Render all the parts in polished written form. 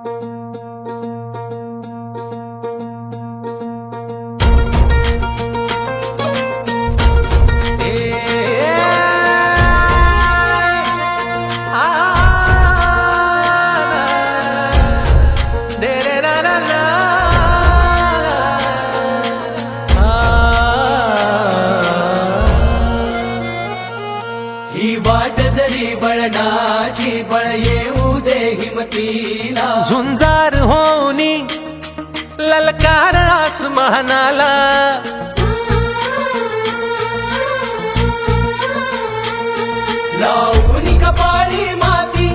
ही वाट जरी बळणाची बळ येऊ दे हिमतीला झुंजार होनी ललकार आसमानाला लावून कपाळी माती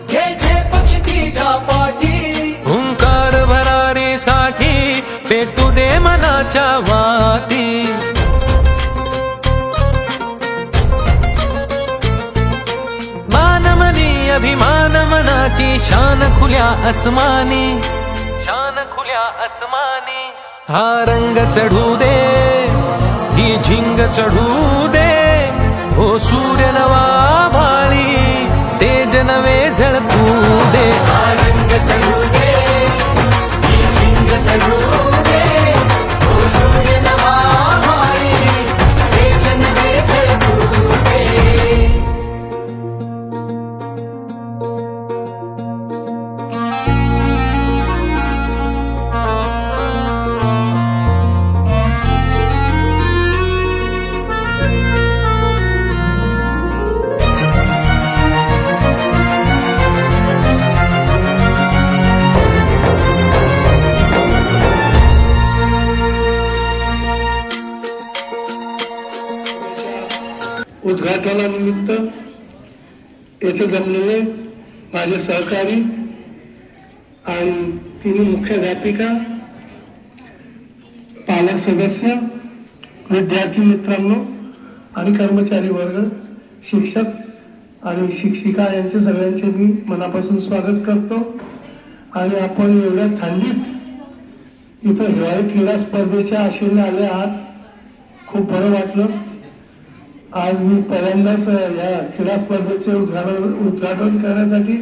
घ्यायचे पक्षी तिच्या पाठी हुंकार भरारीसाठी पेटू दे मनाच्या वाती मानमनी अभिमान मनाची शान खुल्या आसमानी शान खुल्या आसमानी हा रंग चढू दे ही झिंग चढू दे हो सूर्य नवा भाळी तेज नवे झळकू दे रंग चढू दे ही झिंग चढू दे हो सूर्य नवा भाळी तेज नवे झळकू दे उद्घाटनानिमित्त येथे जमलेले माझे सहकारी आणि तिन्ही मुख्याध्यापिका, पालक सदस्य, विद्यार्थी मित्रांनो आणि कर्मचारी वर्ग, शिक्षक आणि शिक्षिका यांचे सगळ्यांचे मी मनापासून स्वागत करतो. आणि आपण एवढ्या थंडीत इथं हिवाळी क्रीडा स्पर्धेच्या आशेने आले आहात. खूप बरं वाटलं. आज मी पहिल्यांदाच या क्रीडा स्पर्धेचे उद्घाटन करण्यासाठी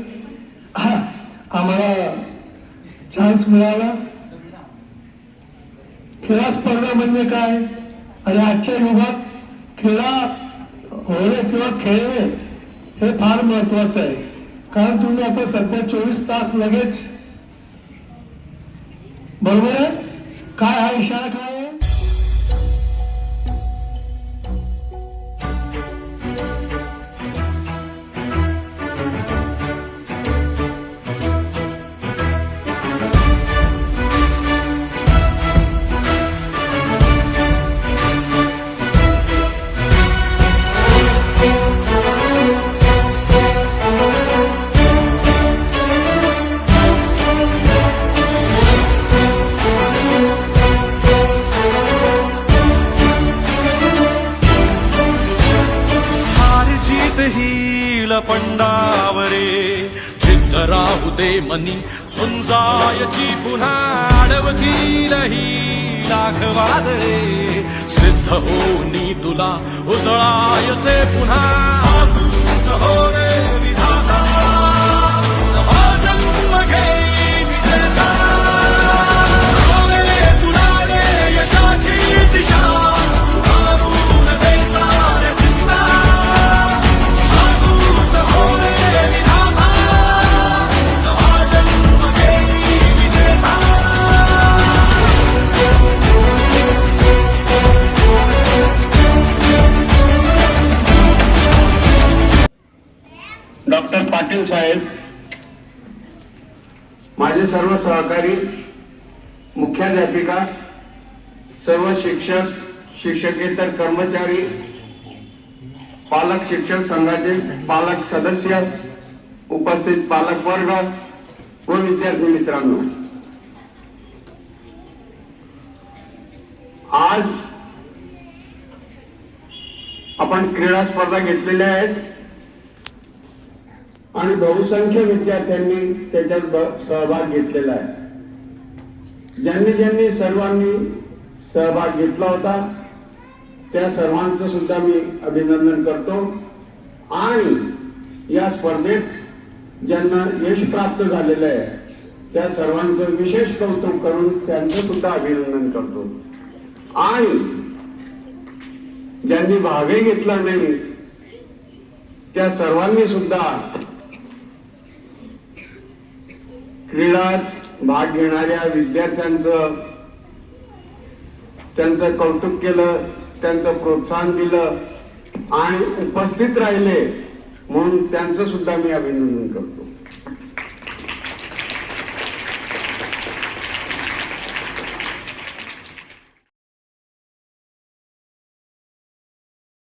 आम्हाला चान्स मिळाला. क्रीडा स्पर्धा म्हणजे काय आणि आजच्या युगात क्रीडा होणे किंवा खेळणे हे फार महत्वाचं आहे. कारण तुम्ही आता सध्या 24 तास लगेच, बरोबर आहे काय? हा इशारा काय आहे? पंडावरे चित्त राहू दे मनी सुंजायची पुन्हा अडवतील ही लाख वादळे सिद्ध होनी तुला उजळायचे पुन्हा साधूच हो रे विधाता नवा जन्म घे विजेता हो रे तुला रे यशाची दिशा सुधारून दे साऱ्या चिंता डॉक्टर पाटील साहेब, माझे सर्व सहकारी, मुख्याध्यापिका, सर्व शिक्षक, शिक्षकेतर कर्मचारी, पालक शिक्षक संघाचे पालक सदस्य, उपस्थित पालक वर्ग व विद्यार्थी मित्रांनो, आज आपण क्रीडा स्पर्धा घेतलेल्या आहेत आणि बहुसंख्य विद्यार्थ्यांनी त्याच्यात सहभाग घेतलेला आहे. ज्यांनी सर्वांनी सहभाग घेतला होता त्या सर्वांचं सुद्धा मी अभिनंदन करतो. आणि या स्पर्धेत ज्यांना यश प्राप्त झालेलं आहे त्या सर्वांचं विशेष कौतुक करून त्यांचं सुद्धा अभिनंदन करतो. आणि ज्यांनी भागे घेतला नाही त्या सर्वांनी सुद्धा क्रीडात भाग घेणाऱ्या विद्यार्थ्यांचं त्यांचं कौतुक केलं, त्यांचं प्रोत्साहन दिलं आणि उपस्थित राहिले म्हणून त्यांचं सुद्धा मी अभिनंदन करतो.